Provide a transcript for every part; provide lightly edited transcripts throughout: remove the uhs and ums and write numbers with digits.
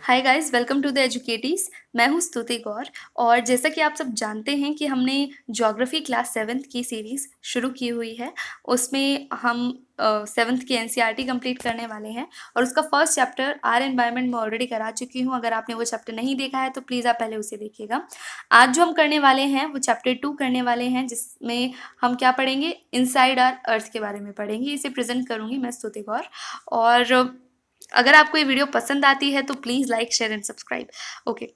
Hi guys, welcome to the Educatees. मैं हूँ स्तुति गौर। और जैसा कि आप सब जानते हैं कि हमने ज्योग्राफी क्लास 7th की सीरीज़ शुरू की हुई है। उसमें हम 7th की एनसीईआरटी कंप्लीट करने वाले हैं और उसका फर्स्ट चैप्टर आर एनवायरनमेंट में ऑलरेडी करा चुकी हूँ। अगर आपने वो चैप्टर नहीं देखा है तो प्लीज़ आप पहले उसे देखिएगा। आज जो हम करने वाले हैं वो चैप्टर 2 करने वाले हैं, जिसमें हम क्या पढ़ेंगे, इनसाइड आर अर्थ के बारे में पढ़ेंगे। इसे प्रेजेंट करूँगी मैं, स्तुति गौर। और अगर आपको ये वीडियो पसंद आती है तो please like, share and subscribe. Okay,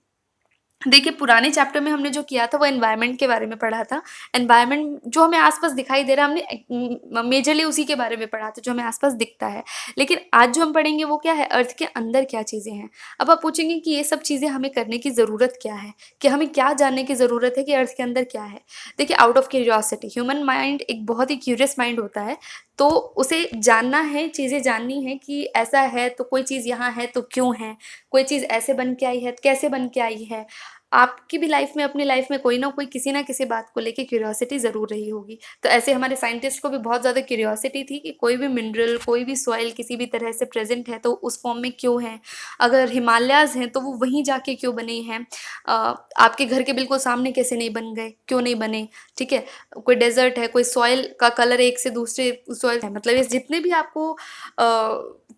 देखिए, पुराने चैप्टर में हमने जो किया था वो एनवायरनमेंट के बारे में पढ़ा था। एनवायरनमेंट जो हमें आसपास दिखाई दे रहा है, हमने मेजरली उसी के बारे में पढ़ा था जो हमें आसपास दिखता है। लेकिन आज जो हम पढ़ेंगे वो क्या है, अर्थ के अंदर क्या चीज़ें हैं। अब आप पूछेंगे कि ये सब चीज़ें हमें करने की ज़रूरत क्या है, कि हमें क्या जानने की ज़रूरत है कि अर्थ के अंदर क्या है। देखिए, out of curiosity, human mind एक बहुत ही क्यूरियस माइंड होता है। तो उसे जानना है, चीज़ें जाननी है कि ऐसा है तो कोई चीज़ यहाँ है तो क्यों है, कोई चीज़ ऐसे बन के आई है तो कैसे बन के आई है। आपकी भी लाइफ में, अपनी लाइफ में कोई ना कोई किसी ना किसी बात को लेके क्यूरियोसिटी ज़रूर रही होगी। तो ऐसे हमारे साइंटिस्ट को भी बहुत ज़्यादा क्यूरियोसिटी थी कि कोई भी मिनरल, कोई भी सॉइल किसी भी तरह से प्रेजेंट है तो उस फॉर्म में क्यों है। अगर हिमालयाज़ हैं तो वो वहीं जाके क्यों बने हैं। आपके घर के बिल्कुल सामने कैसे नहीं बन गए, क्यों नहीं बने। ठीक है, कोई डेजर्ट है, कोई सॉइल का कलर एक से दूसरे सॉइल है, मतलब ये जितने भी आपको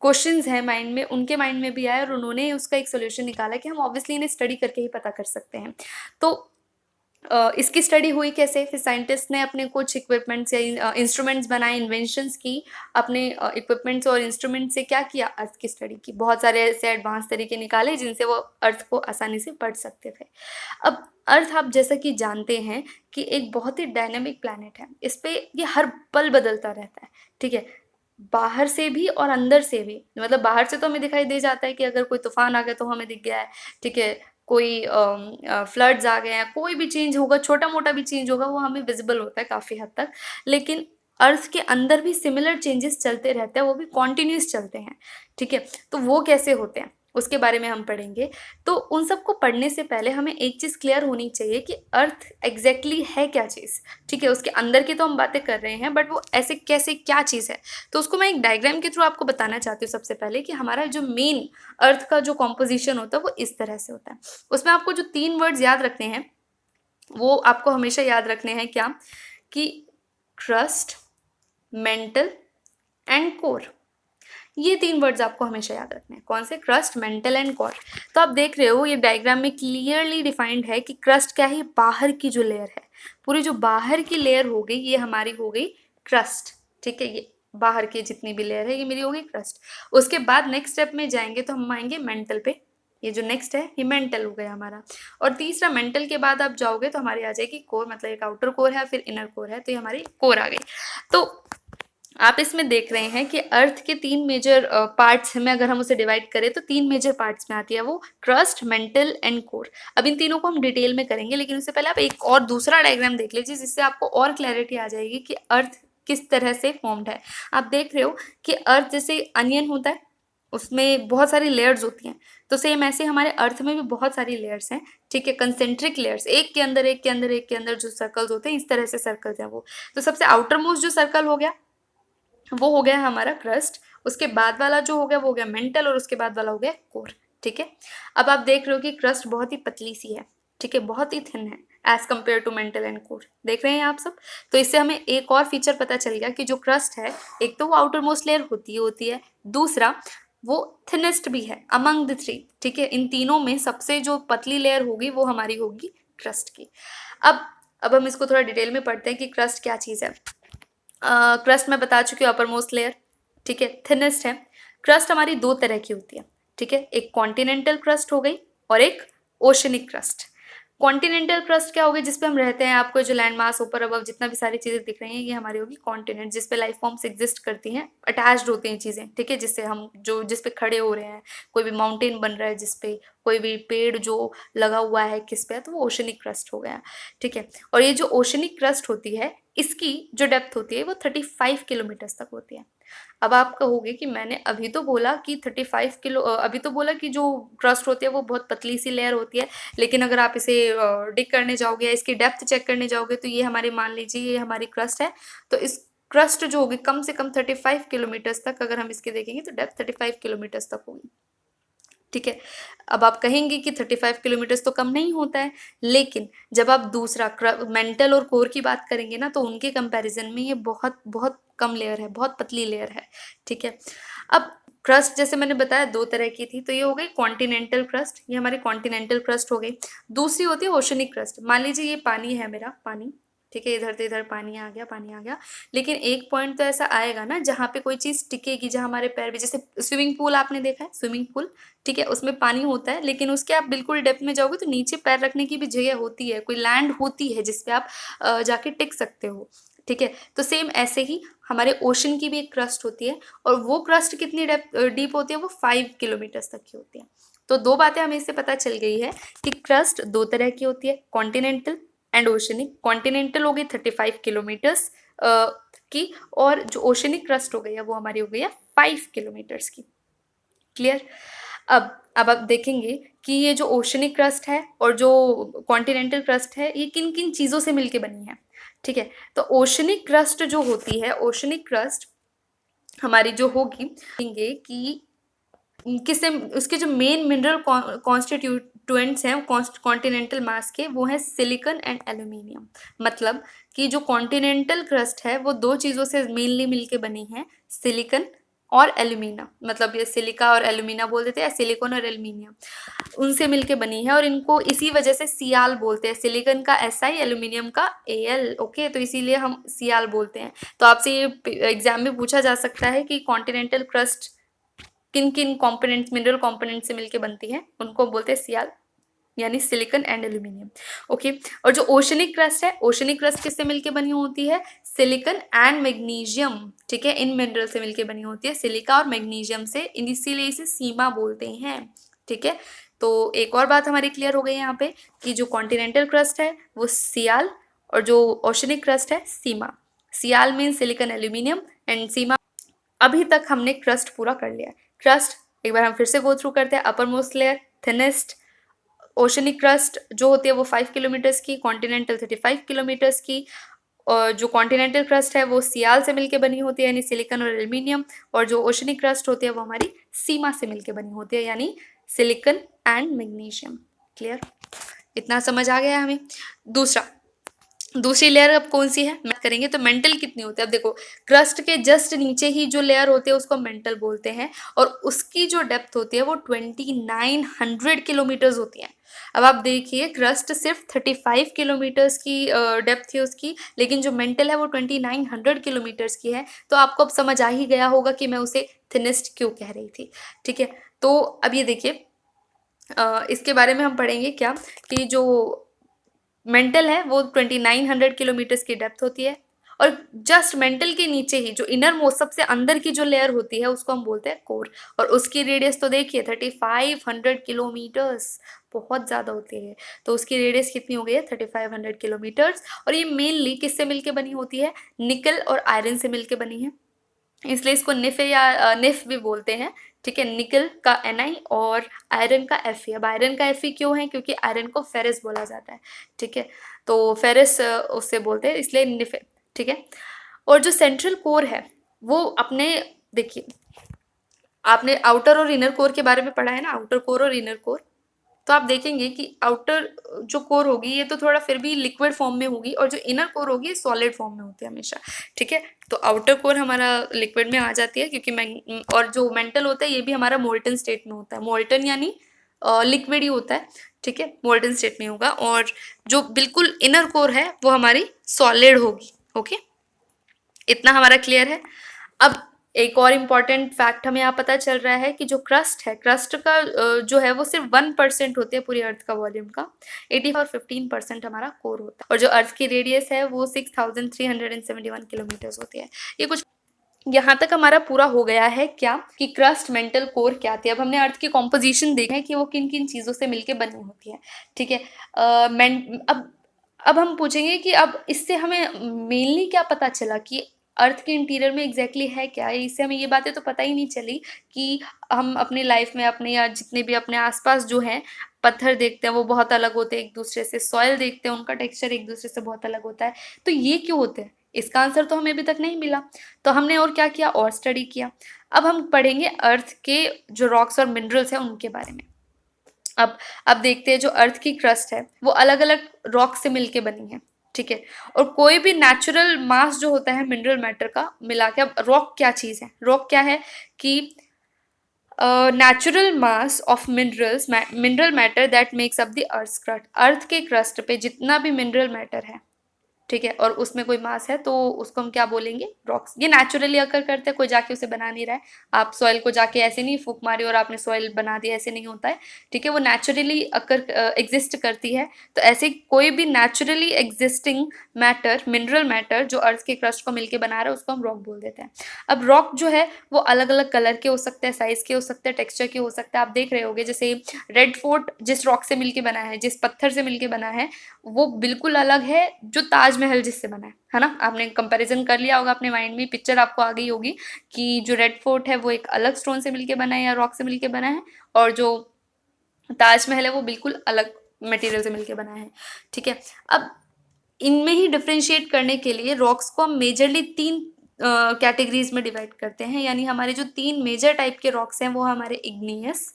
क्वेश्चंस हैं माइंड में, उनके माइंड में भी आए और उन्होंने उसका एक सोल्यूशन निकाला कि हम ऑब्वियसली इन्हें स्टडी करके ही पता कर सकते हैं। तो इसकी स्टडी हुई कैसे, फिर साइंटिस्ट ने अपने कुछ इक्विपमेंट्स या इंस्ट्रूमेंट्स बनाए, इन्वेंशंस की। अपने इक्विपमेंट्स और इंस्ट्रूमेंट से क्या किया, अर्थ की स्टडी की। बहुत सारे ऐसे एडवांस तरीके निकाले जिनसे वो अर्थ को आसानी से पढ़ सकते थे। अब अर्थ, आप जैसा कि जानते हैं कि एक बहुत ही डायनेमिक प्लैनेट है। इस पे ये हर पल बदलता रहता है। ठीक है, बाहर से भी और अंदर से भी। मतलब बाहर से तो हमें दिखाई दे जाता है कि अगर कोई तूफान आ गया तो हमें दिख गया है। ठीक है, कोई फ्लड्स आ गए हैं, कोई भी चेंज होगा, छोटा मोटा भी चेंज होगा, वो हमें विजिबल होता है काफ़ी हद तक। लेकिन अर्थ के अंदर भी सिमिलर चेंजेस चलते रहते हैं, वो भी कॉन्टिन्यूस चलते हैं। ठीक है, तो वो कैसे होते हैं उसके बारे में हम पढ़ेंगे। तो उन सबको पढ़ने से पहले हमें एक चीज़ क्लियर होनी चाहिए कि अर्थ एग्जैक्टली है क्या चीज़। ठीक है, उसके अंदर की तो हम बातें कर रहे हैं, बट वो ऐसे कैसे क्या चीज़ है। तो उसको मैं एक डायग्राम के थ्रू आपको बताना चाहती हूँ सबसे पहले, कि हमारा जो मेन अर्थ का जो कॉम्पोजिशन होता है वो इस तरह से होता है। उसमें आपको जो 3 वर्ड्स याद रखने हैं वो आपको हमेशा याद रखने हैं, क्या, कि क्रस्ट, मेंटल एंड कोर। ये 3 वर्ड्स आपको हमेशा याद रखने हैं। कौन से, क्रस्ट, मेंटल एंड कोर। तो आप देख रहे हो ये डायग्राम में क्लियरली डिफाइंड है कि क्रस्ट क्या है, बाहर की जो लेयर है, पूरी जो बाहर की लेयर हो गई ये हमारी हो गई क्रस्ट। ठीक है, ये बाहर की जितनी भी लेयर है ये मेरी हो गई क्रस्ट। उसके बाद नेक्स्ट स्टेप में जाएंगे तो हम आएंगे मेंटल पे। ये जो नेक्स्ट है ये मेंटल हो गया हमारा। और तीसरा, मेंटल के बाद आप जाओगे तो हमारी आ जाएगी कोर, मतलब एक आउटर कोर है फिर इनर कोर है, तो ये हमारी कोर आ गई। तो आप इसमें देख रहे हैं कि अर्थ के 3 मेजर पार्ट्स में अगर हम उसे डिवाइड करें तो 3 मेजर पार्ट्स में आती है वो, क्रस्ट, मेंटल एंड कोर। अब इन तीनों को हम डिटेल में करेंगे, लेकिन उससे पहले आप एक और दूसरा डायग्राम देख लीजिए जिससे आपको और क्लैरिटी आ जाएगी कि अर्थ किस तरह से फॉर्म्ड है। आप देख रहे हो कि अर्थ जैसे अनियन होता है, उसमें बहुत सारी लेयर्स होती हैं। तो सेम ऐसे हमारे अर्थ में भी बहुत सारी लेयर्स हैं। ठीक है, कंसेंट्रिक लेयर्स, एक के अंदर एक के अंदर एक के अंदर जो सर्कल्स होते हैं, इस तरह से सर्कल्स हैं वो। तो सबसे आउटर मोस्ट जो सर्कल हो गया वो हो गया हमारा क्रस्ट। उसके बाद वाला जो हो गया वो हो गया मेंटल, और उसके बाद वाला हो गया कोर। ठीक है, अब आप देख रहे हो कि क्रस्ट बहुत ही पतली सी है। ठीक है, बहुत ही थिन है as compare to mantle and core. देख रहे हैं आप सब। तो इससे हमें एक और फीचर पता चल गया कि जो क्रस्ट है, एक तो वो आउटर मोस्ट लेयर होती है, दूसरा वो थिनेस्ट भी है अमंग द 3। ठीक है, इन तीनों में सबसे जो पतली लेयर होगी वो हमारी होगी क्रस्ट की। अब हम इसको थोड़ा डिटेल में पढ़ते हैं कि क्रस्ट क्या चीज़ है। क्रस्ट मैं बता चुकी हूँ, अपर मोस्ट लेयर। ठीक है, थिनेस्ट है। क्रस्ट हमारी 2 तरह की होती है। ठीक है, एक कॉन्टिनेंटल क्रस्ट हो गई और एक ओशनिक क्रस्ट। कॉन्टिनेंटल क्रस्ट क्या हो गई, जिसपे हम रहते हैं। आपको जो लैंड मास ऊपर अबव जितना भी सारी चीज़ें दिख रही हैं ये हमारी होगी कॉन्टिनेंट, जिसपे लाइफ फॉर्म्स एग्जिस्ट करती हैं, अटैच्ड होती हैं चीज़ें। ठीक है, जिससे हम जो जिसपे खड़े हो रहे हैं, कोई भी माउंटेन बन रहा है जिसपे, कोई भी पेड़ जो लगा हुआ है किस पे, तो वो ओशनिक क्रस्ट हो गया। ठीक है, और ये जो ओशनिक क्रस्ट होती है इसकी जो डेप्थ होती है वो 35 किलोमीटर्स तक होती है। अब आप कहोगे कि मैंने अभी तो बोला कि 35 किलो, अभी तो बोला कि जो क्रस्ट होती है वो बहुत पतली सी लेयर होती है, लेकिन अगर आप इसे डिग करने जाओगे या इसकी डेप्थ चेक करने जाओगे तो ये हमारी, मान लीजिए ये हमारी क्रस्ट है, तो इस क्रस्ट जो होगी कम से कम 35 किलोमीटर्स तक, अगर हम इसके देखेंगे तो डेप्थ 35 किलोमीटर्स तक होगी। ठीक है। अब आप कहेंगे कि 35 किलोमीटर्स तो कम नहीं होता है, लेकिन जब आप दूसरा मेंटल और कोर की बात करेंगे ना, तो उनके कंपैरिजन में ये बहुत बहुत कम लेयर है, बहुत पतली लेयर है। ठीक है। अब क्रस्ट जैसे मैंने बताया दो तरह की थी, तो ये हो गई कॉन्टिनेंटल क्रस्ट, ये हमारी कॉन्टिनेंटल क्रस्ट हो गई। दूसरी होती है ओशनिक क्रस्ट। मान लीजिए ये पानी है मेरा, पानी, ठीक है, इधर से इधर पानी आ गया, पानी आ गया, लेकिन एक पॉइंट तो ऐसा आएगा ना जहाँ पे कोई चीज़ टिकेगी, जहाँ हमारे पैर भी, जैसे स्विमिंग पूल आपने देखा है, स्विमिंग पूल, ठीक है, उसमें पानी होता है, लेकिन उसके आप बिल्कुल डेप्थ में जाओगे तो नीचे पैर रखने की भी जगह होती है, कोई लैंड होती है जिसपे आप जाके टिक सकते हो। ठीक है। तो सेम ऐसे ही हमारे ओशन की भी एक क्रस्ट होती है, और वो क्रस्ट कितनी डीप होती है, वो 5 किलोमीटर्स तक की होती है। तो दो बातें हमें इससे पता चल गई है कि क्रस्ट दो तरह की होती है, कॉन्टिनेंटल एंड ओशनिक। कॉन्टिनेंटल हो गई 35 किलोमीटर्स की, और जो ओशनिक क्रस्ट हो गई है वो हमारी हो गई है 5 किलोमीटर्स की। क्लियर। अब आप देखेंगे कि ये जो ओशनिक क्रस्ट है और जो कॉन्टिनेंटल क्रस्ट है, ये किन किन चीज़ों से मिलके बनी है। ठीक है। तो ओशनिक क्रस्ट जो होती है, ओशनिक क्रस्ट हमारी जो होगी, कि किससे, उसके जो मेन मिनरल कॉन्स्टिट्यूएंट्स हैं कॉन्टिनेंटल मास के, वो है सिलिकॉन एंड एल्यूमिनियम। मतलब कि जो कॉन्टिनेंटल क्रस्ट है वो दो चीज़ों से मेनली मिलके बनी है, सिलिकॉन और एल्यूमिना, मतलब ये सिलिका और एल्यूमिना बोल देते हैं, सिलिकॉन और एल्यूमिनियम, उनसे मिलके बनी है, और इनको इसी वजह से सियाल बोलते हैं। सिलिकॉन का SI, एल्यूमिनियम का AL। ओके, तो इसीलिए हम सियाल बोलते हैं। तो आपसे ये एग्जाम में पूछा जा सकता है कि कॉन्टिनेंटल क्रस्ट किन किन कॉम्पोनेंट्स, मिनरल कॉम्पोनेंट से मिलके बनती है, उनको बोलते हैं सियाल, यानी सिलिकॉन एंड एल्यूमिनियम। ओके। और जो ओशनिक क्रस्ट है, ओशनिक क्रस्ट किससे मिलके बनी होती है, सिलिकॉन एंड मैग्नीशियम। ठीक है, इन मिनरल से मिलके बनी होती है, सिलिका और मैग्नीशियम से, इसीलिए इसे सीमा बोलते हैं। ठीक है। तो एक और बात हमारी क्लियर हो गई यहाँ पे कि जो कॉन्टिनेंटल क्रस्ट है वो सियाल, और जो ओशनिक क्रस्ट है सीमा। सियाल मीन सिलिकॉन एल्यूमिनियम, एंड सीमा। अभी तक हमने क्रस्ट पूरा कर लिया है। क्रस्ट एक बार हम फिर से गो थ्रू करते हैं। Upper most layer thinnest oceanic crust जो होती है वो 5 किलोमीटर्स की, कॉन्टिनेंटल 35 किलोमीटर्स की, और जो कॉन्टिनेंटल क्रस्ट है वो सियाल से मिलके बनी होती है, यानी सिलिकॉन और एल्यूमिनियम, और जो ओशनिक क्रस्ट होती है वो हमारी सीमा से मिलके बनी होती है, यानी सिलिकॉन एंड मैग्नीशियम। क्लियर, इतना समझ आ गया हमें। दूसरी लेयर अब कौन सी है, बात करेंगे तो मेंटल कितनी होती है। अब देखो, क्रस्ट के जस्ट नीचे ही जो लेयर होते हैं उसको मेंटल बोलते हैं, और उसकी जो डेप्थ होती है वो 2900 किलोमीटर्स होती है। अब आप देखिए, क्रस्ट सिर्फ 35 किलोमीटर्स की डेप्थ है उसकी, लेकिन जो मेंटल है वो 2900 किलोमीटर्स की है। तो आपको अब समझ आ ही गया होगा कि मैं उसे थिनेस्ट क्यों कह रही थी। ठीक है। तो अब ये देखिए, इसके बारे में हम पढ़ेंगे क्या, कि जो मेंटल है वो 2900 किलोमीटर्स की डेप्थ होती है, और जस्ट मेंटल के नीचे ही जो इनर मोस्ट, सबसे अंदर की जो लेयर होती है उसको हम बोलते हैं कोर, और उसकी रेडियस तो देखिए 3500 किलोमीटर्स, बहुत ज़्यादा होती है। तो उसकी रेडियस कितनी हो गई है, 3500 किलोमीटर्स। और ये मेनली किससे मिलके बनी होती है, निकल और आयरन से मिलके बनी है, इसलिए इसको निफ या निफ भी बोलते हैं। ठीक है। निकल का Na और आयरन का Fe। अब आयरन का Fe क्यों है, क्योंकि आयरन को फेरस बोला जाता है। ठीक है। तो फेरस उससे बोलते हैं, इसलिए निफ है। ठीक है। और जो सेंट्रल कोर है वो अपने, देखिए आपने आउटर और इनर कोर के बारे में पढ़ा है ना, आउटर कोर और इनर कोर। तो आप देखेंगे कि आउटर जो कोर होगी ये तो थोड़ा फिर भी लिक्विड फॉर्म में होगी, और जो इनर कोर होगी ये सॉलिड फॉर्म में होती है हमेशा। ठीक है। तो आउटर कोर हमारा लिक्विड में आ जाती है, क्योंकि और जो मेंटल होता है ये भी हमारा मोल्टन स्टेट में होता है। मोल्टन यानी लिक्विड ही होता है। ठीक है, मोल्टन स्टेट में होगा, और जो बिल्कुल इनर कोर है वो हमारी सॉलिड होगी। ओके, इतना हमारा क्लियर है। अब एक और इम्पॉर्टेंट फैक्ट हमें यहाँ पता चल रहा है कि जो क्रस्ट है, क्रस्ट का जो है वो सिर्फ 1% होती है पूरी अर्थ का वॉल्यूम का, 80 और 15% हमारा कोर होता है, और जो अर्थ की रेडियस है वो 6371 किलोमीटर्स होती है। ये कुछ यहाँ तक हमारा पूरा हो गया है क्या, कि क्रस्ट, मेंटल, कोर क्या थी। अब हमने अर्थ की कॉम्पोजिशन देखा है कि वो किन किन चीज़ों से मिलके बनी होती है। ठीक है। अब हम पूछेंगे कि अब इससे हमें मेनली क्या पता चला कि अर्थ के इंटीरियर में एग्जैक्टली है क्या। इससे हमें ये बातें तो पता ही नहीं चली कि हम अपनी लाइफ में अपने, या जितने भी अपने आसपास जो हैं पत्थर देखते हैं वो बहुत अलग होते हैं एक दूसरे से, सॉइल देखते हैं उनका टेक्सचर एक दूसरे से बहुत अलग होता है। तो ये क्यों होते हैं, इसका आंसर तो हमें अभी तक नहीं मिला। तो हमने और क्या किया, और स्टडी किया। अब हम पढ़ेंगे अर्थ के जो रॉक्स और मिनरल्स हैं उनके बारे में। अब देखते हैं, जो अर्थ की क्रस्ट है वो अलग अलग रॉक से मिलके बनी है, ठीक है। और कोई भी नेचुरल मास जो होता है मिनरल मैटर का मिला के, अब रॉक क्या चीज है, रॉक क्या है कि natural mass of mineral matter that makes up the earth crust. Earth के क्रस्ट पे जितना भी मिनरल मैटर है, ठीक है, और उसमें कोई मास है तो उसको हम क्या बोलेंगे, रॉक्स। ये नेचुरली अकर करते हैं, कोई जाके उसे बना नहीं रहा है। आप सॉइल को जाके ऐसे नहीं फूक मारी और आपने सॉइल बना दिया, ऐसे नहीं होता है, ठीक है। वो नेचुरली अकर एग्जिस्ट करती है। तो ऐसे कोई भी naturally existing matter, mineral matter जो अर्थ के क्रस्ट को मिलके बना रहा है, उसको हम रॉक बोल देते हैं। अब रॉक जो है वो अलग अलग कलर के हो सकते हैं, साइज के हो सकते हैं, टेक्सचर के हो सकते हैं। आप देख रहे होगे जैसे रेड फोर्ट जिस रॉक से मिलके बना है, जिस पत्थर से मिलके बना है, वो बिल्कुल अलग है जो ताजमहल जिससे बना है ना। आपने कंपैरिजन कर लिया होगा अपने माइंड में, पिक्चर आपको आ गई होगी कि जो रेड फोर्ट है वो एक अलग स्टोन से मिलके बना है या रॉक से मिलके बना है, और जो ताजमहल है वो बिल्कुल अलग मटेरियल से मिलके बना है, ठीक है। अब इनमें ही डिफ्रेंशिएट करने के लिए रॉक्स को हम मेजरली तीन कैटेगरीज में डिवाइड करते हैं। यानी हमारे जो तीन मेजर टाइप के रॉक्स हैं वो हमारे igneous,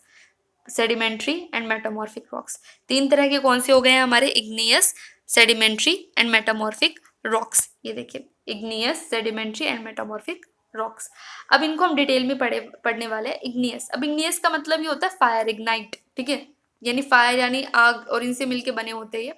sedimentary and metamorphic rocks. तीन तरह के कौन से हो गए हैं हमारे, igneous, sedimentary and metamorphic rocks. ये देखिए, igneous, sedimentary and metamorphic rocks. अब इनको हम डिटेल में पढ़ने वाले हैं। इग्नियस, अब इग्नियस का मतलब ये होता है फायर, इग्नाइट, ठीक है, यानी फायर यानी आग, और इनसे मिलके बने होते हैं ये।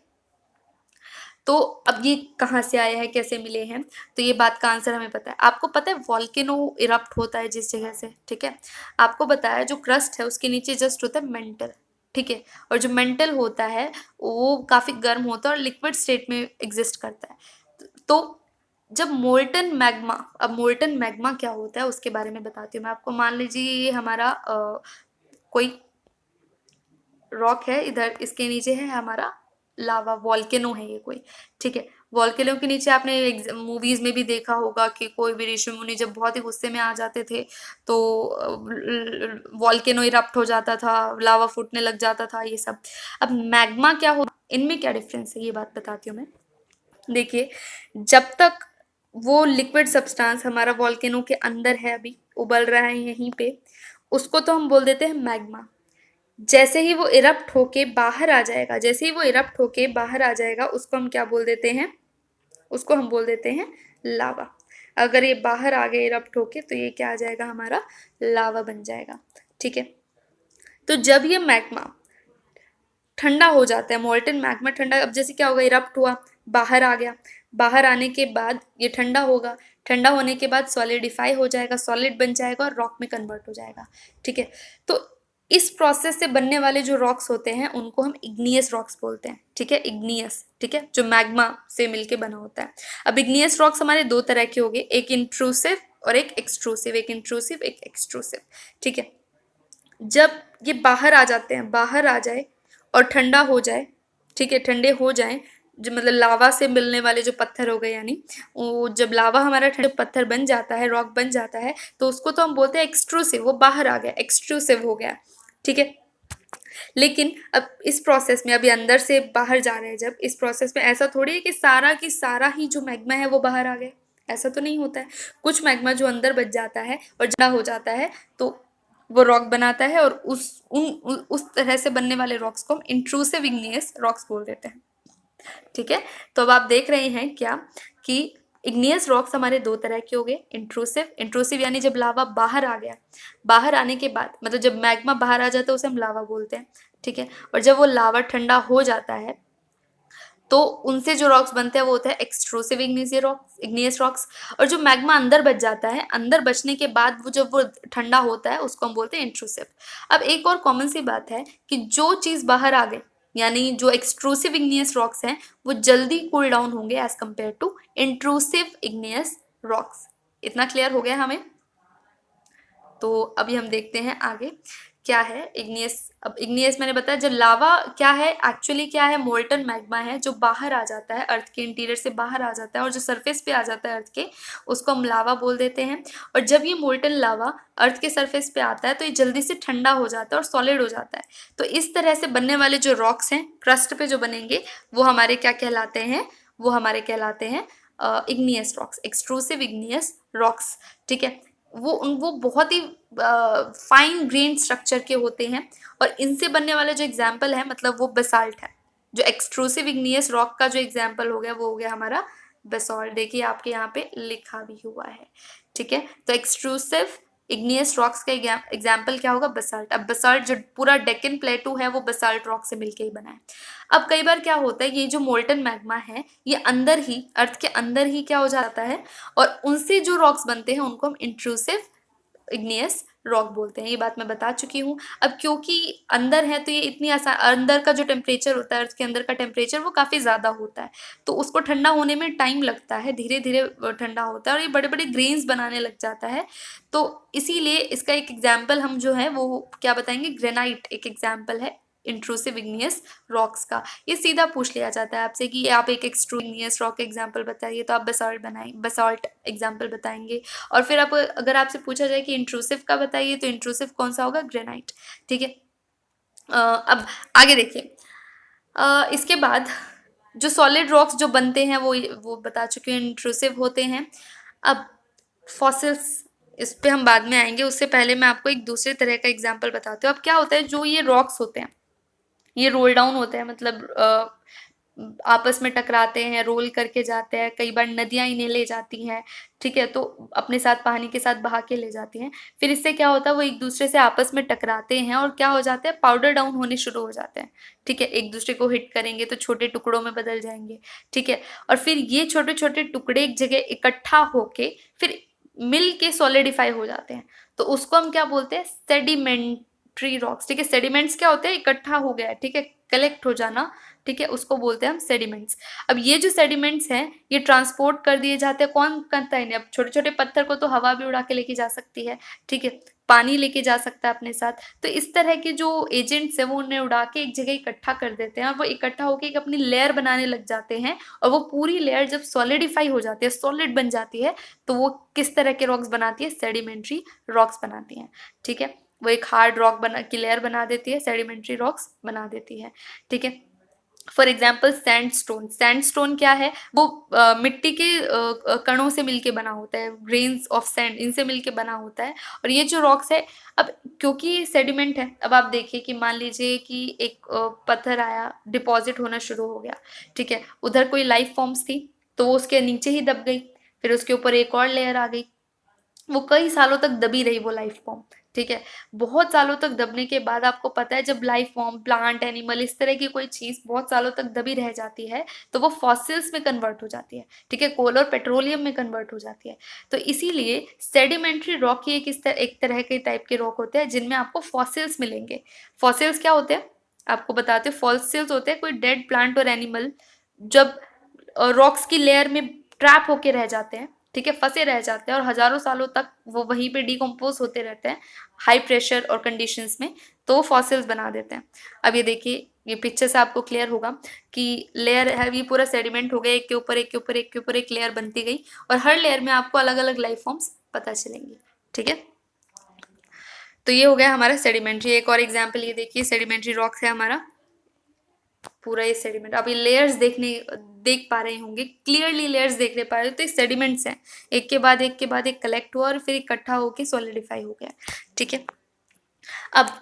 तो अब ये कहाँ से आया है, कैसे मिले हैं, तो ये बात का आंसर हमें पता है। आपको पता है वॉल्केनो इरप्ट होता है जिस जगह से, ठीक है। आपको बताया जो क्रस्ट है उसके नीचे जस्ट होता है मेंटल, ठीक है। और जो मेंटल होता है वो काफ़ी गर्म होता है और लिक्विड स्टेट में एग्जिस्ट करता है। तो जब मोल्टन मैग्मा, अब मोल्टन मैग्मा क्या होता है उसके बारे में बताती हूँ मैं आपको। मान लीजिए ये हमारा कोई रॉक है, इधर इसके नीचे है हमारा लावा, वॉल्केनो है ये कोई, ठीक है। वॉल्केनो के नीचे आपने मूवीज में भी देखा होगा कि कोई भी ऋषि मुनि जब बहुत ही गुस्से में आ जाते थे तो वॉल्केनो इरप्ट हो जाता था, लावा फूटने लग जाता था, ये सब। अब मैग्मा क्या हो, इनमें क्या डिफरेंस है ये बात बताती हूँ मैं। देखिए, जब तक वो लिक्विड सब्सटेंस हमारा वॉल्केनो के अंदर है, अभी उबल रहा है यहीं पे, उसको तो हम बोल देते हैं मैग्मा। जैसे ही वो इरप्ट होके बाहर आ जाएगा, जैसे ही वो इरप्ट होके बाहर आ जाएगा, उसको हम क्या बोल देते हैं, उसको हम बोल देते हैं लावा। अगर ये बाहर आ गया इरप्ट होके तो ये क्या आ जाएगा, हमारा लावा बन जाएगा, ठीक है। तो जब ये मैग्मा ठंडा हो जाता है, मोल्टन मैग्मा ठंडा, अब जैसे क्या होगा, इरप्ट हुआ, बाहर आ गया, बाहर आने के बाद ये ठंडा होगा, ठंडा होने के बाद सॉलिडिफाई हो जाएगा, सॉलिड बन जाएगा और रॉक में कन्वर्ट हो जाएगा, ठीक है। तो इस प्रोसेस से बनने वाले जो रॉक्स होते हैं उनको हम इग्नियस रॉक्स बोलते हैं, ठीक है, इग्नियस, ठीक है, जो मैग्मा से मिलके बना होता है। अब इग्नियस रॉक्स हमारे दो तरह के हो गए, एक इंट्रूसिव और एक एक्सट्रूसिव, एक इंट्रूसिव एक एक्सट्रूसिव, ठीक है। जब ये बाहर आ जाते हैं, बाहर आ जाए और ठंडा हो जाए, ठीक है, ठंडे हो जाए, जो मतलब लावा से मिलने वाले जो पत्थर हो गए, यानी वो जब लावा हमारा ठंडे पत्थर बन जाता है, रॉक बन जाता है, तो उसको तो हम बोलते हैं एक्सट्रूसिव, वो बाहर आ गया, एक्सट्रूसिव हो गया, ठीक है। लेकिन अब इस प्रोसेस में, अभी अंदर से बाहर जा रहे हैं जब, इस प्रोसेस में ऐसा थोड़ी है कि सारा ही जो मैग्मा है वो बाहर आ गया, ऐसा तो नहीं होता है। कुछ मैग्मा जो अंदर बच जाता है और जड़ा हो जाता है तो वो रॉक बनाता है, और उस तरह से बनने वाले रॉक्स को हम इंट्रूसिव इग्नियस रॉक्स बोल देते हैं, ठीक है। तो अब आप देख रहे हैं क्या कि इग्नियस रॉक्स हमारे दो तरह के हो गए, इंट्रूसिव, इंट्रूसिव यानी जब लावा बाहर आ गया, बाहर आने के बाद मतलब जब मैग्मा बाहर आ जाता है उसे हम लावा बोलते हैं, ठीक है। और जब वो लावा ठंडा हो जाता है तो उनसे जो रॉक्स बनते हैं वो होता है एक्सट्रूसिव इग्नियस रॉक्स। और जो मैग्मा अंदर बच जाता है, अंदर बचने के बाद वो जब वो ठंडा होता है उसको हम बोलते हैं इंट्रूसिव। अब एक और कॉमन सी बात है कि जो चीज़ बाहर आ गई, यानी जो एक्सट्रूसिव इग्नियस रॉक्स हैं वो जल्दी कूल डाउन होंगे as compare to intrusive igneous rocks. इतना क्लियर हो गया हमें। तो अभी हम देखते हैं आगे क्या है इग्नियस। अब इग्नियस मैंने बताया, जब लावा क्या है, एक्चुअली क्या है, मोल्टन मैग्मा है जो बाहर आ जाता है, अर्थ के इंटीरियर से बाहर आ जाता है और जो सरफेस पे आ जाता है अर्थ के, उसको हम लावा बोल देते हैं। और जब ये मोल्टन लावा अर्थ के सरफेस पे आता है तो ये जल्दी से ठंडा हो जाता है और सॉलिड हो जाता है। तो इस तरह से बनने वाले जो रॉक्स हैं क्रस्ट पे जो बनेंगे वो हमारे क्या कहलाते हैं, वो हमारे कहलाते हैं igneous rocks, extrusive igneous rocks, ठीक है। वो बहुत ही फाइन ग्रेन स्ट्रक्चर के होते हैं। और इनसे बनने वाला जो एग्जाम्पल है मतलब वो बेसाल्ट है। जो एक्सट्रूसिव इग्नियस रॉक का जो एग्जाम्पल हो गया वो हो गया हमारा बेसाल्ट। देखिए आपके यहाँ पे लिखा भी हुआ है, ठीक है। तो एक्सट्रूसिव इग्नियस रॉक्स का एग्जाम्पल क्या होगा? बेसाल्ट। अब बेसाल्ट जो पूरा डेक्कन प्लेटू है वो बेसाल्ट रॉक से मिलके ही बना है। अब कई बार क्या होता है, ये जो मोल्टन मैग्मा है ये अंदर ही, अर्थ के अंदर ही क्या हो जाता है, और उनसे जो रॉक्स बनते हैं उनको हम इंट्रूसिव इग्नियस रॉक बोलते हैं। ये बात मैं बता चुकी हूँ। अब क्योंकि अंदर है तो ये इतनी आसान, अंदर का जो टेम्परेचर होता है, अर्थ के अंदर का टेम्परेचर वो काफ़ी ज़्यादा होता है, तो उसको ठंडा होने में टाइम लगता है, धीरे धीरे ठंडा होता है और ये बड़े बड़े ग्रेन्स बनाने लग जाता है। तो इसीलिए इसका एक एग्जाम्पल हम जो है वो क्या बताएंगे? ग्रेनाइट एक एग्जाम्पल है इंट्रूसिव इग्नियस रॉक्स का। ये सीधा पूछ लिया जाता है आपसे कि आप एक एक्सट्रू इग्नियस रॉक एग्जाम्पल बताइए, तो आप बेसाल्ट बेसाल्ट एग्जाम्पल बताएंगे। और फिर आप अगर आपसे पूछा जाए कि इंट्रूसिव का बताइए तो इंट्रूसिव कौन सा होगा? ग्रेनाइट, ठीक है। अब आगे देखिए, इसके बाद जो सॉलिड रॉक्स जो बनते हैं वो बता चुके हैं इंट्रूसिव होते हैं। अब फॉसिल्स, इस पे हम बाद में आएंगे, उससे पहले मैं आपको एक दूसरे तरह का एग्जाम्पल बताती हूँ। अब क्या होता है, जो ये रॉक्स होते हैं ये रोल डाउन होते हैं, मतलब आपस में टकराते हैं, रोल करके जाते हैं, कई बार नदियाँ इन्हें ले जाती हैं, ठीक है, तो अपने साथ पानी के साथ बहा के ले जाती हैं। फिर इससे क्या होता है, वो एक दूसरे से आपस में टकराते हैं और क्या हो जाते हैं, पाउडर डाउन होने शुरू हो जाते हैं, ठीक है। एक दूसरे को हिट करेंगे तो छोटे टुकड़ों में बदल जाएंगे, ठीक है। और फिर ये छोटे छोटे टुकड़े एक जगह इकट्ठा होके फिर मिल के सॉलिडिफाई हो जाते हैं, तो उसको हम क्या बोलते हैं? सेडिमेंट्री रॉक्स, ठीक है। सेडिमेंट्स क्या होते हैं? इकट्ठा हो गया, ठीक है, कलेक्ट हो जाना, ठीक है, उसको बोलते हैं हम सेडिमेंट्स। अब ये जो सेडिमेंट्स हैं ये ट्रांसपोर्ट कर दिए जाते हैं, कौन करता है इन्हें? अब छोटे छोटे पत्थर को तो हवा भी उड़ा के लेके जा सकती है, ठीक है, पानी लेके जा सकता है अपने साथ। तो इस तरह के जो एजेंट्स हैं वो उन्हें उड़ा के एक जगह इकट्ठा कर देते हैं और वो इकट्ठा होकर एक अपनी लेयर बनाने लग जाते हैं। और वो पूरी लेयर जब सॉलिडिफाई हो जाती है, सॉलिड बन जाती है, तो वो किस तरह के रॉक्स बनाती है? सेडिमेंट्री रॉक्स बनाती हैं, ठीक है। वो एक हार्ड रॉक बना की लेयर बना देती है, सेडिमेंट्री रॉक्स बना देती है, ठीक है। For example sandstone. सैंडस्टोन क्या है? वो मिट्टी के कणों से मिलके बना होता है, ग्रेन्स ऑफ सैंड इनसे मिलके बना होता है। और ये जो रॉक्स है, अब क्योंकि ये सेडिमेंट है, अब आप देखिए कि मान लीजिए कि एक पत्थर आया, डिपॉजिट होना शुरू हो गया, ठीक है, उधर कोई लाइफ फॉर्म्स थी तो वो उसके नीचे ही दब गई, फिर उसके ऊपर एक और लेयर आ गई, वो कई सालों तक दबी रही वो लाइफ फॉर्म, ठीक है। बहुत सालों तक दबने के बाद आपको पता है जब लाइफ फॉर्म, प्लांट, एनिमल, इस तरह की कोई चीज़ बहुत सालों तक दबी रह जाती है तो वो फॉसिल्स में कन्वर्ट हो जाती है, ठीक है, कोल और पेट्रोलियम में कन्वर्ट हो जाती है। तो इसीलिए सेडिमेंट्री रॉक ही एक तरह के टाइप के रॉक होते हैं जिनमें आपको फॉसिल्स मिलेंगे। फॉसिल्स क्या होते हैं आपको बताते हैं। फॉसिल्स होते हैं कोई डेड प्लांट और एनिमल जब रॉक्स की लेयर में ट्रैप होके रह जाते हैं, ठीक है, फंसे रह जाते हैं और हजारों सालों तक वो वहीं पे डिकम्पोज होते रहते हैं हाई प्रेशर और कंडीशंस में, तो फॉसिल्स बना देते हैं। अब ये देखिए, ये पिक्चर से आपको क्लियर होगा कि लेयर है, ये पूरा सेडिमेंट हो गया, एक के ऊपर एक के ऊपर एक के ऊपर एक लेयर बनती गई और हर लेयर में आपको अलग अलग लाइफ फॉर्म्स पता चलेंगी, ठीक है। तो ये हो गया हमारा सेडिमेंट्री। एक और एग्जाम्पल ये देखिए, सेडिमेंट्री रॉक्स है हमारा पूरा ये सेडिमेंट। आप ये लेयर्स देख पा रहे होंगे क्लियरली, लेयर्स देख पा रहे हो, तो ये सेडिमेंट्स हैं, एक के बाद एक के बाद एक कलेक्ट हुआ और फिर इकट्ठा होके सॉलिडिफाई हो गया, ठीक है। अब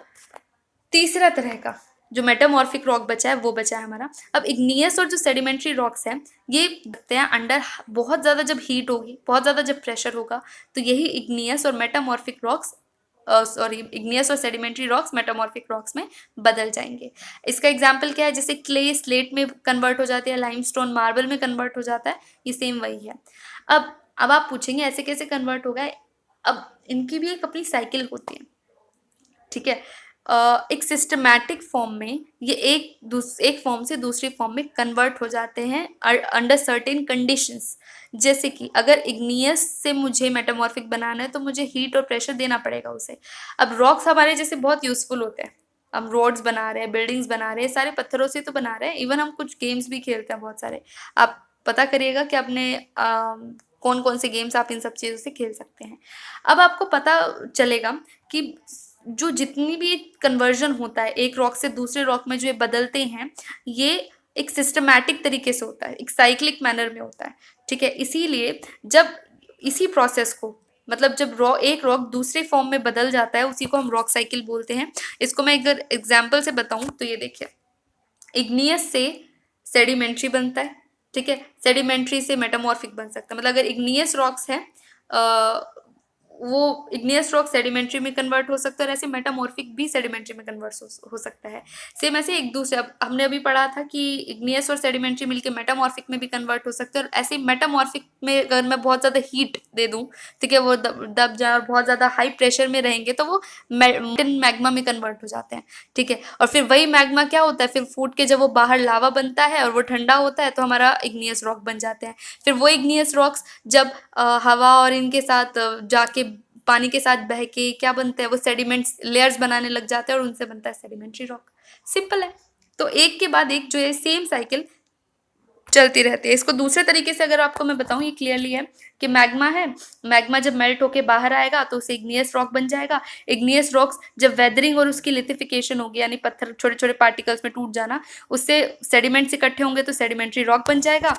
तीसरा तरह का जो मेटामॉर्फिक रॉक बचा है वो बचा है हमारा। अब इग्नियस और जो सेडिमेंट्री रॉक्स हैं ये बनते हैं अंडर बहुत ज़्यादा जब हीट होगी, बहुत ज़्यादा जब प्रेशर होगा, तो यही इग्नियस और मेटामॉर्फिक रॉक्स, सॉरी, इग्नियस और सेडिमेंट्री रॉक्स मेटामॉर्फिक रॉक्स में बदल जाएंगे। इसका एग्जाम्पल क्या है? जैसे क्ले स्लेट में कन्वर्ट हो जाती है, लाइमस्टोन मार्बल में कन्वर्ट हो जाता है, ये सेम वही है। अब आप पूछेंगे ऐसे कैसे कन्वर्ट हो गए? अब इनकी भी एक अपनी साइकिल होती है, ठीक है। एक सिस्टमैटिक फॉर्म में ये एक फॉर्म से दूसरी फॉर्म में कन्वर्ट हो जाते हैं अंडर सर्टेन कंडीशंस। जैसे कि अगर इग्नियस से मुझे मेटामॉर्फिक बनाना है तो मुझे हीट और प्रेशर देना पड़ेगा उसे। अब रॉक्स हमारे जैसे बहुत यूजफुल होते हैं, हम रोड्स बना रहे हैं, बिल्डिंग्स बना रहे हैं, सारे पत्थरों से तो बना रहे हैं, इवन हम कुछ गेम्स भी खेलते हैं बहुत सारे। आप पता करिएगा कि आपने कौन कौन से गेम्स आप इन सब चीज़ों से खेल सकते हैं। अब आपको पता चलेगा कि जो जितनी भी कन्वर्जन होता है एक रॉक से दूसरे रॉक में जो ये बदलते हैं, ये एक सिस्टमैटिक तरीके से होता है, एक साइक्लिक मैनर में होता है, ठीक है। इसीलिए जब इसी प्रोसेस को मतलब जब एक रॉक दूसरे फॉर्म में बदल जाता है उसी को हम रॉक साइकिल बोलते हैं। इसको मैं अगर एग्जाम्पल से बताऊं तो ये देखिए, इग्नियस से सेडिमेंट्री बनता है, ठीक है, सेडिमेंट्री से मेटामॉर्फिक बन सकता है। मतलब अगर इग्नियस रॉक्स है वो इग्नियस रॉक सेडिमेंट्री में कन्वर्ट हो सकता है और ऐसे मेटामॉर्फिक भी सेडिमेंट्री में कन्वर्ट हो सकता है। सेम ऐसे एक दूसरे, अब हमने अभी पढ़ा था कि इग्नियस और सेडिमेंट्री मिलके मेटामॉर्फिक में भी कन्वर्ट हो सकते हैं, और ऐसे मेटामॉर्फिक में अगर मैं बहुत ज़्यादा हीट दे दूँ, ठीक है, वो दब जाए और बहुत ज़्यादा हाई प्रेशर में रहेंगे तो वो मैग्मा में कन्वर्ट हो जाते हैं, ठीक है। और फिर वही मैग्मा क्या होता है, फिर फूट के जब वो बाहर लावा बनता है और वो ठंडा होता है तो हमारा इग्नियस रॉक बन जाते हैं। फिर वो इग्नियस रॉक्स जब हवा और इनके साथ जाके पानी के साथ बह के क्या बनते हैं, वो सेडिमेंट्स लेयर्स बनाने लग जाते हैं और उनसे बनता है सेडिमेंट्री रॉक। सिंपल है। तो एक के बाद एक जो है सेम साइकिल चलती रहती है। इसको दूसरे तरीके से अगर आपको मैं बताऊं, ये क्लियरली है कि मैग्मा है, मैग्मा जब मेल्ट होके बाहर आएगा तो उसे इग्नियस रॉक बन जाएगा। इग्नियस रॉक्स जब वेदरिंग और उसकी लिथिफिकेशन होगी, यानी पत्थर छोटे छोटे पार्टिकल्स में टूट जाना, उससे सेडिमेंट्स इकट्ठे होंगे तो सेडिमेंट्री रॉक बन जाएगा।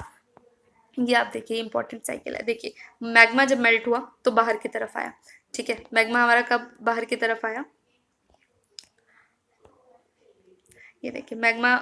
ये आप देखिए इंपॉर्टेंट साइकिल है। देखिए मैग्मा जब मेल्ट हुआ तो बाहर की तरफ आया, ठीक है, मैग्मा हमारा कब बाहर की तरफ आया, ये देखिए मैग्मा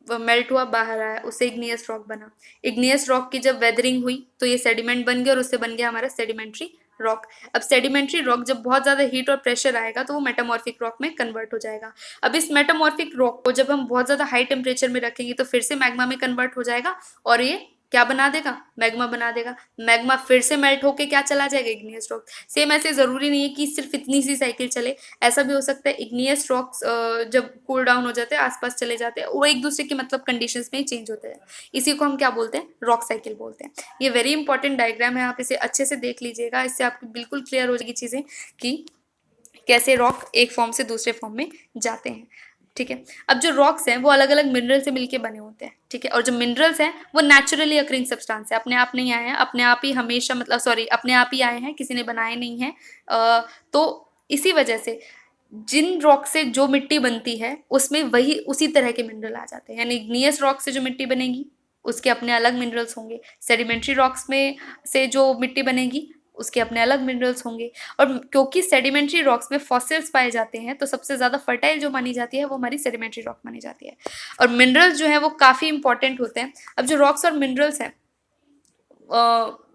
मेल्ट हुआ बाहर आया, उससे इग्नियस रॉक बना। इग्नियस रॉक की जब वेदरिंग हुई तो ये सेडिमेंट बन गया और उससे बन गया हमारा सेडिमेंट्री रॉक। अब सेडिमेंट्री रॉक जब बहुत ज़्यादा हीट और प्रेशर आएगा तो वो मेटामॉर्फिक रॉक में कन्वर्ट हो जाएगा। अब इस मेटामॉर्फिक रॉक को जब हम बहुत ज़्यादा हाई टेम्परेचर में रखेंगे तो फिर से मैग्मा में कन्वर्ट हो जाएगा और ये क्या बना देगा, मैग्मा बना देगा। मैग्मा फिर से मेल्ट होके क्या चला जाएगा, इग्नियस रॉक। सेम ऐसे ज़रूरी नहीं है कि सिर्फ इतनी सी साइकिल चले, ऐसा भी हो सकता है इग्नियस रॉक्स जब कूल डाउन हो जाते हैं आसपास चले जाते हैं, वो एक दूसरे की मतलब कंडीशंस में ही चेंज होते हैं। इसी को हम क्या बोलते हैं, रॉक साइकिल बोलते हैं। ये वेरी इंपॉर्टेंट डायग्राम है, आप इसे अच्छे से देख लीजिएगा, इससे आपको बिल्कुल क्लियर हो जाएगी चीज़ें कि कैसे रॉक एक फॉर्म से दूसरे फॉर्म में जाते हैं, ठीक है। अब जो रॉक्स हैं वो अलग अलग मिनरल से मिलके बने होते हैं, ठीक है, और जो मिनरल्स हैं वो नेचुरली अकरिंग सब्सटेंस है, अपने आप नहीं आए हैं, अपने आप ही हमेशा मतलब सॉरी अपने आप ही आए हैं, किसी ने बनाए नहीं हैं। तो इसी वजह से जिन रॉक से जो मिट्टी बनती है उसमें वही उसी तरह के मिनरल आ जाते हैं। यानी इग्नियस रॉक से जो मिट्टी बनेगी उसके अपने अलग मिनरल्स होंगे, सेडिमेंट्री रॉक्स में से जो मिट्टी बनेगी उसके अपने अलग मिनरल्स होंगे। और क्योंकि सेडिमेंट्री रॉक्स में फॉसिल्स पाए जाते हैं तो सबसे ज़्यादा फर्टाइल जो मानी जाती है वो हमारी सेडिमेंट्री रॉक मानी जाती है। और मिनरल्स जो हैं वो काफ़ी इंपॉर्टेंट होते हैं। अब जो रॉक्स और मिनरल्स हैं,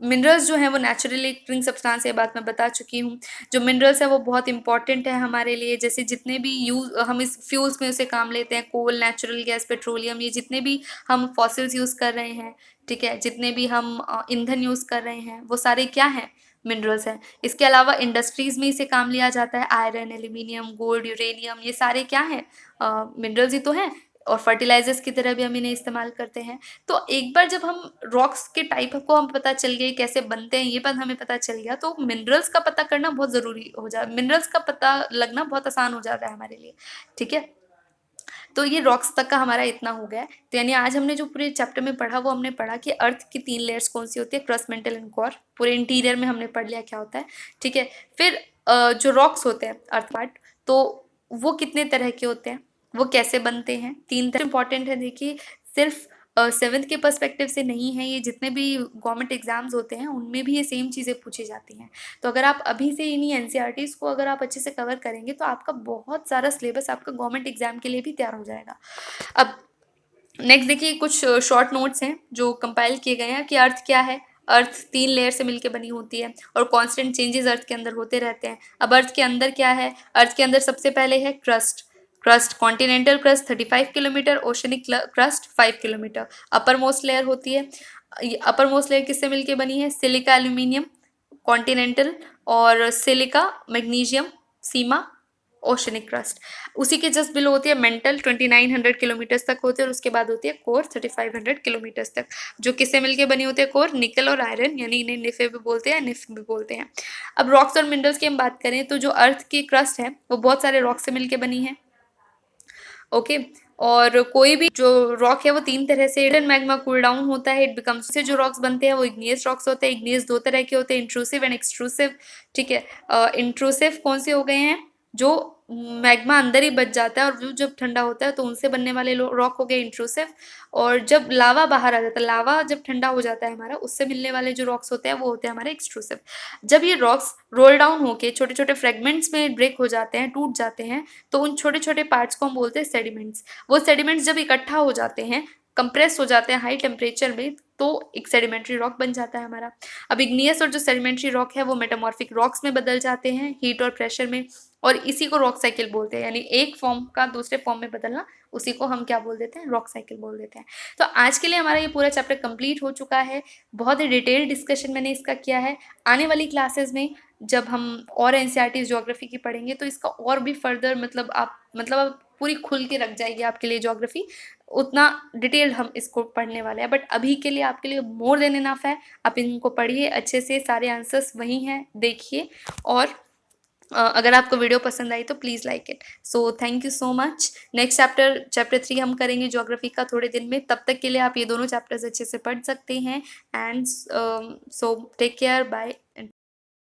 मिनरल्स जो हैं वो नेचुरली क्लिंग सब्सटेंस है, बात मैं बता चुकी हूँ। जो मिनरल्स है वो बहुत इंपॉर्टेंट है हमारे लिए, जैसे जितने भी यूज़ हम इस फ्यूल्स में उसे काम लेते हैं, कोल, नेचुरल गैस, पेट्रोलियम, ये जितने भी हम फॉसिल्स यूज़ कर रहे हैं, ठीक है, जितने भी हम ईंधन यूज़ कर रहे हैं वो सारे क्या हैं, मिनरल्स हैं। इसके अलावा इंडस्ट्रीज़ में इसे काम लिया जाता है, आयरन, एल्यूमिनियम, गोल्ड, यूरेनियम, ये सारे क्या हैं, मिनरल्स ही तो हैं। और फर्टिलाइजर्स की तरह भी हम इन्हें इस्तेमाल करते हैं। तो एक बार जब हम रॉक्स के टाइप को हम पता चल गए कैसे बनते हैं, ये बात हमें पता चल गया, तो मिनरल्स का पता करना बहुत ज़रूरी हो जा मिनरल्स का पता लगना बहुत आसान हो जाता है हमारे लिए, ठीक है। तो ये रॉक्स तक का हमारा इतना हो गया है। तो यानी आज हमने जो पूरे चैप्टर में पढ़ा वो हमने पढ़ा कि अर्थ की 3 लेयर्स कौन सी होती है, क्रस्ट, मेंटल एंड कोर। पूरे इंटीरियर में हमने पढ़ लिया क्या होता है, ठीक है। फिर जो रॉक्स होते हैं अर्थ पार्ट, तो वो कितने तरह के होते हैं, वो कैसे बनते हैं, 3 तरह इंपॉर्टेंट है। देखिए सिर्फ 7th के पर्सपेक्टिव से नहीं है, ये जितने भी गवर्नमेंट एग्जाम्स होते हैं उनमें भी ये सेम चीज़ें पूछी जाती हैं। तो अगर आप अभी से इन्हीं एनसीईआरटीज़ को अगर आप अच्छे से कवर करेंगे तो आपका बहुत सारा सिलेबस आपका गवर्नमेंट एग्जाम के लिए भी तैयार हो जाएगा। अब नेक्स्ट देखिए कुछ शॉर्ट नोट्स हैं जो कंपाइल किए गए हैं कि अर्थ क्या है। अर्थ 3 लेयर से मिलकर बनी होती है और कांस्टेंट चेंजेस अर्थ के अंदर होते रहते हैं। अब अर्थ के अंदर क्या है, अर्थ के अंदर सबसे पहले है crust. Crust continental crust 35 kilometre, oceanic crust 5 kilometre. Upper most layer होती है, अपर मोस्ट लेयर किससे मिलकर बनी है, सिलिका एल्यूमिनियम कॉन्टिनेंटल, और सिलिका मैग्नीशियम सीमा ओशनिक क्रस्ट। उसी के जस्ट बिलो होती है मेंटल 2900 किलोमीटर्स तक होती है, और उसके बाद होती है कोर 3500 किलोमीटर्स तक, जो किससे मिलके बनी होती है, कोर निकल और आयरन, यानी इन्हें निफे भी बोलते हैं, निफ भी बोलते हैं। अब रॉक्स और मिनरल्स की हम बात करें तो जो अर्थ की क्रस्ट है वो बहुत सारे रॉक से मिलके बनी है, ओके। और कोई भी जो रॉक है वो 3 तरह से मैग्मा कूल डाउन होता है, इट बिकम्स से जो रॉक्स बनते हैं वो इग्नियस रॉक्स होते हैं। इग्नियस 2 तरह के होते हैं, इंट्रूसिव एंड एक्सट्रूसिव, ठीक है। इंट्रूसिव कौन से हो गए हैं, जो मैग्मा अंदर ही बच जाता है और वो जब ठंडा होता है तो उनसे बनने वाले रॉक हो गए इंट्रूसिव। और जब लावा बाहर आ जाता है, लावा जब ठंडा हो जाता है हमारा, उससे मिलने वाले जो रॉक्स होते हैं वो होते हैं हमारे एक्सट्रूसिव। जब ये रॉक्स रोल डाउन होके छोटे छोटे फ्रेगमेंट्स में ब्रेक हो जाते हैं, टूट जाते हैं, तो उन छोटे छोटे पार्ट्स को हम बोलते हैं सेडिमेंट्स। वो सेडिमेंट्स जब इकट्ठा हो जाते हैं, कंप्रेस हो जाते हैं हाई टेम्परेचर में, तो एक सेडिमेंट्री रॉक बन जाता है हमारा। अब इग्नियस और जो सेडिमेंट्री रॉक है वो मेटामॉर्फिक रॉक्स में बदल जाते हैं हीट और प्रेशर में, और इसी को रॉक साइकिल बोलते हैं। यानी एक फॉर्म का दूसरे फॉर्म में बदलना, उसी को हम क्या बोल देते हैं, रॉक साइकिल बोल देते हैं। तो आज के लिए हमारा ये पूरा चैप्टर कंप्लीट हो चुका है। बहुत ही डिटेल डिस्कशन मैंने इसका किया है। आने वाली क्लासेस में जब हम और एनसीईआरटी ज्योग्राफी की पढ़ेंगे तो इसका और भी फर्दर मतलब आप पूरी खुल के रख जाएगी आपके लिए ज्योग्राफी, उतना डिटेल हम इसको पढ़ने वाले हैं। बट अभी के लिए आपके लिए मोर देन इनफ है, आप इनको पढ़िए अच्छे से, सारे आंसर्स वही हैं, देखिए। और अगर आपको वीडियो पसंद आई तो please like it. So thank you so much. Next chapter 3 हम करेंगे ज्योग्राफी का थोड़े दिन में। तब तक के लिए आप ये दोनों चैप्टर्स अच्छे से पढ़ सकते हैं। And so take care, bye.